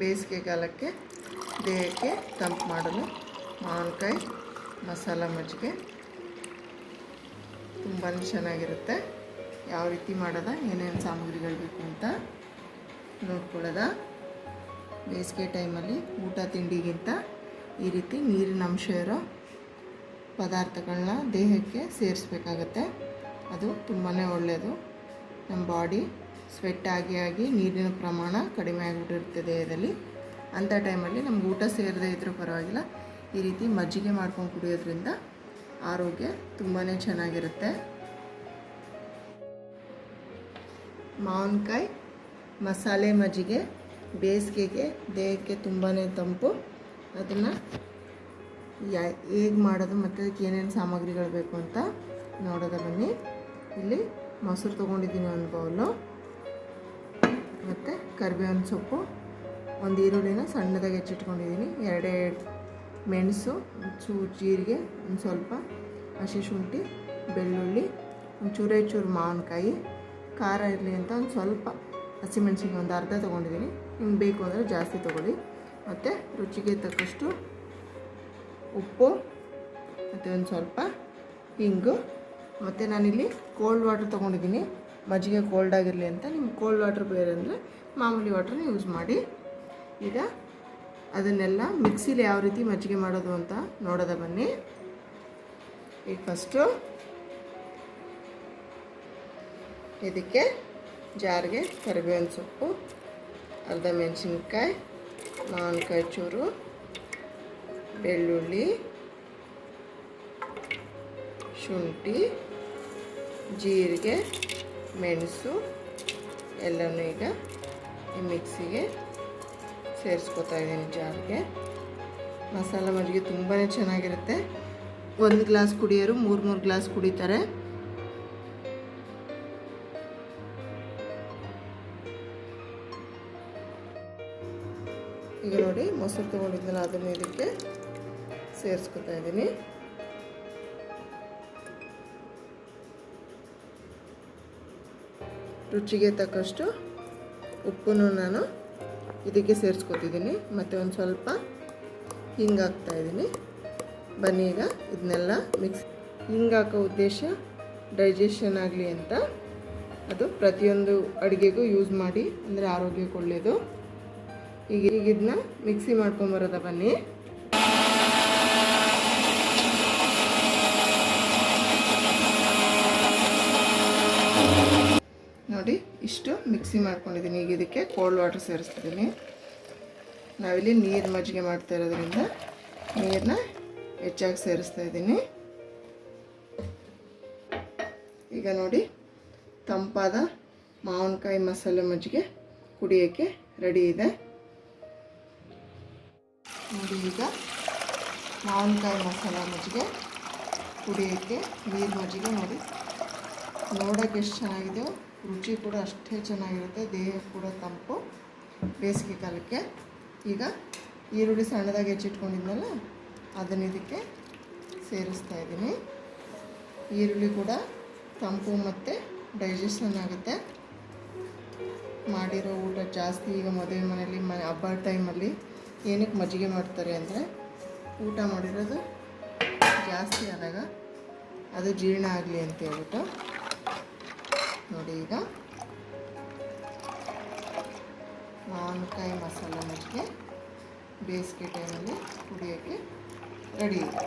ಬೇಸಿಗೆಗಾಲಕ್ಕೆ ದೇಹಕ್ಕೆ ತಂಪು ಮಾಡಲು ಮಾವಿನಕಾಯಿ ಮಸಾಲ ಮಜ್ಜಿಗೆ ತುಂಬಾ ಚೆನ್ನಾಗಿರುತ್ತೆ. ಯಾವ ರೀತಿ ಮಾಡೋದ, ಏನೇನು ಸಾಮಗ್ರಿಗಳು ಬೇಕು ಅಂತ ನೋಡ್ಕೊಳ್ಳೋದ. ಬೇಸಿಗೆ ಟೈಮಲ್ಲಿ ಊಟ ತಿಂಡಿಗಿಂತ ಈ ರೀತಿ ನೀರಿನ ಅಂಶ ಇರೋ ಪದಾರ್ಥಗಳನ್ನ ದೇಹಕ್ಕೆ ಸೇರಿಸ್ಬೇಕಾಗತ್ತೆ. ಅದು ತುಂಬಾ ಒಳ್ಳೆಯದು. ನಮ್ಮ ಬಾಡಿ ಸ್ವೆಟ್ ಆಗಿ ನೀರಿನ ಪ್ರಮಾಣ ಕಡಿಮೆ ಆಗಿಬಿಟ್ಟಿರುತ್ತೆ ದೇಹದಲ್ಲಿ. ಅಂಥ ಟೈಮಲ್ಲಿ ನಮ್ಗೆ ಊಟ ಸೇರದೇ ಇದ್ರೂ ಪರವಾಗಿಲ್ಲ, ಈ ರೀತಿ ಮಜ್ಜಿಗೆ ಮಾಡ್ಕೊಂಡು ಕುಡಿಯೋದ್ರಿಂದ ಆರೋಗ್ಯ ತುಂಬಾ ಚೆನ್ನಾಗಿರುತ್ತೆ. ಮಾವಿನಕಾಯಿ ಮಸಾಲೆ ಮಜ್ಜಿಗೆ ಬೇಸಿಗೆಗೆ ದೇಹಕ್ಕೆ ತುಂಬಾ ತಂಪು. ಅದನ್ನು ಹೇಗೆ ಮಾಡೋದು ಮತ್ತು ಅದಕ್ಕೆ ಏನೇನು ಸಾಮಗ್ರಿಗಳು ಬೇಕು ಅಂತ ನೋಡೋದ ಬನ್ನಿ. ಇಲ್ಲಿ ಮೊಸರು ತೊಗೊಂಡಿದ್ದೀನಿ, ಒಂದು ಬೌಲು, ಮತ್ತು ಕರಿಬೇವಿನ ಸೊಪ್ಪು, ಒಂದು ಈರುಳ್ಳಿನ ಸಣ್ಣದಾಗಿ ಹೆಚ್ಚಿಟ್ಕೊಂಡಿದ್ದೀನಿ, 2 ಮೆಣಸು, ಚೂರು ಜೀರಿಗೆ, ಒಂದು ಸ್ವಲ್ಪ ಹಸಿ ಶುಂಠಿ, ಬೆಳ್ಳುಳ್ಳಿ, ಒಂದು ಚೂರು ಮಾವಿನಕಾಯಿ, ಖಾರ ಇರಲಿ ಅಂತ ಒಂದು ಸ್ವಲ್ಪ ಹಸಿಮೆಣಸಿಗೆ ಒಂದು ಅರ್ಧ ತೊಗೊಂಡಿದ್ದೀನಿ. ನಿಮ್ಗೆ ಬೇಕು ಅಂದರೆ ಜಾಸ್ತಿ ತೊಗೊಳ್ಳಿ. ಮತ್ತು ರುಚಿಗೆ ತಕ್ಕಷ್ಟು ಉಪ್ಪು, ಮತ್ತು ಒಂದು ಸ್ವಲ್ಪ ಹಿಂಗು. ಮತ್ತು ನಾನಿಲ್ಲಿ ಕೋಲ್ಡ್ ವಾಟರ್ ತೊಗೊಂಡಿದ್ದೀನಿ, ಮಜ್ಜಿಗೆ ಕೋಲ್ಡ್ ಆಗಿರಲಿ ಅಂತ. ನಿಮ್ಗೆ ಕೋಲ್ಡ್ ವಾಟರ್ ಬೇರೆ ಅಂದರೆ ಮಾಮೂಲಿ ವಾಟ್ರನ್ನ ಯೂಸ್ ಮಾಡಿ. ಈಗ ಅದನ್ನೆಲ್ಲ ಮಿಕ್ಸಿಲಿ ಯಾವ ರೀತಿ ಮಜ್ಜಿಗೆ ಮಾಡೋದು ಅಂತ ನೋಡೋದ ಬನ್ನಿ. ಈಗ ಫಸ್ಟು ಇದಕ್ಕೆ ಜಾರಿಗೆ ಕರಿಬೇವಿನ ಸೊಪ್ಪು, ಅರ್ಧ ಮೆಣಸಿನ್ಕಾಯಿ, ಮಾವಿನಕಾಯಿ ಚೂರು, ಬೆಳ್ಳುಳ್ಳಿ, ಶುಂಠಿ, ಜೀರಿಗೆ, ಮೆಣಸು ಎಲ್ಲನೂ ಈಗ ಈ ಮಿಕ್ಸಿಗೆ ಸೇರಿಸ್ಕೊತಾ ಇದ್ದೀನಿ ಜಾರಿಗೆ. ಮಸಾಲ ಮಜ್ಜಿಗೆ ತುಂಬಾ ಚೆನ್ನಾಗಿರುತ್ತೆ. 1 ಗ್ಲಾಸ್ ಕುಡಿಯೋರು 3 ಗ್ಲಾಸ್ ಕುಡಿತಾರೆ. ಈಗ ನೋಡಿ, ಮೊಸರು ತೊಗೊಂಡಿದ್ನಲ್ಲ ಅದನ್ನು ಇದಕ್ಕೆ ಸೇರಿಸ್ಕೊತಾ ಇದ್ದೀನಿ. ರುಚಿಗೆ ತಕ್ಕಷ್ಟು ಉಪ್ಪನ್ನು ನಾನು ಇದಕ್ಕೆ ಸೇರಿಸ್ಕೊತಿದ್ದೀನಿ, ಮತ್ತು ಒಂದು ಸ್ವಲ್ಪ ಹಿಂಗೆ ಹಾಕ್ತಾಯಿದ್ದೀನಿ. ಬನ್ನಿ ಈಗ ಇದನ್ನೆಲ್ಲ ಮಿಕ್ಸ್. ಹಿಂಗೆ ಹಾಕೋ ಉದ್ದೇಶ ಡೈಜೆಷನ್ ಆಗಲಿ ಅಂತ. ಅದು ಪ್ರತಿಯೊಂದು ಅಡುಗೆಗೂ ಯೂಸ್ ಮಾಡಿ, ಅಂದರೆ ಆರೋಗ್ಯಕ್ಕೆ ಒಳ್ಳೆಯದು. ಈಗ ಇದನ್ನ ಮಿಕ್ಸಿ ಮಾಡ್ಕೊಂಬರೋದ ಬನ್ನಿ. ನೋಡಿ, ಇಷ್ಟು ಮಿಕ್ಸಿ ಮಾಡ್ಕೊಂಡಿದ್ದೀನಿ. ಈಗ ಇದಕ್ಕೆ ಕೋಲ್ಡ್ ವಾಟರ್ ಸೇರಿಸ್ತಿದ್ದೀನಿ. ನಾವಿಲ್ಲಿ ನೀರು ಮಜ್ಜಿಗೆ ಮಾಡ್ತಾ ಇರೋದ್ರಿಂದ ನೀರನ್ನ ಹೆಚ್ಚಾಗಿ ಸೇರಿಸ್ತಾ ಇದ್ದೀನಿ. ಈಗ ನೋಡಿ, ತಂಪಾದ ಮಾವಿನಕಾಯಿ ಮಸಾಲೆ ಮಜ್ಜಿಗೆ ಕುಡಿಯೋಕ್ಕೆ ರೆಡಿ ಇದೆ. ನೋಡಿ, ಈಗ ಮಾವಿನಕಾಯಿ ಮಸಾಲ ಮಜ್ಜಿಗೆ ಕುಡಿಯೋಕ್ಕೆ ನೀರು ಮಜ್ಜಿಗೆ ನೋಡಿ, ನೋಡೋಕ್ಕೆ ಎಷ್ಟು ಚೆನ್ನಾಗಿದೆಯೋ, ರುಚಿ ಕೂಡ ಅಷ್ಟೇ ಚೆನ್ನಾಗಿರುತ್ತೆ. ದೇಹ ಕೂಡ ತಂಪು ಬೇಸಿಗೆ ಕಾಲಕ್ಕೆ. ಈಗ ಈರುಳ್ಳಿ ಸಣ್ಣದಾಗಿ ಹೆಚ್ಚಿಟ್ಕೊಂಡಿದ್ನಲ್ಲ ಅದನ್ನು ಇದಕ್ಕೆ ಸೇರಿಸ್ತಾ ಇದ್ದೀನಿ. ಈರುಳ್ಳಿ ಕೂಡ ತಂಪು ಮತ್ತು ಡೈಜೆಷನ್ ಆಗುತ್ತೆ. ಮಾಡಿರೋ ಊಟ ಜಾಸ್ತಿ ಈಗ ಮದುವೆ ಮನೆಯಲ್ಲಿ ಹಬ್ಬದ ಟೈಮಲ್ಲಿ ಏನಕ್ಕೆ ಮಜ್ಜಿಗೆ ಮಾಡ್ತಾರೆ ಅಂದರೆ, ಊಟ ಮಾಡಿರೋದು ಜಾಸ್ತಿ ಆದಾಗ ಅದು ಜೀರ್ಣ ಆಗಲಿ ಅಂತ ಹೇಳ್ಬಿಟ್ಟು. ನೋಡಿ, ಈಗ ಮಾವಿನಕಾಯಿ ಮಸಾಲ ಮಜ್ಜಿಗೆ ಬೇಸಿಗೆ ಟೈಮಲ್ಲಿ ಕುಡಿಯೋಕ್ಕೆ ರೆಡಿ ಇದೆ.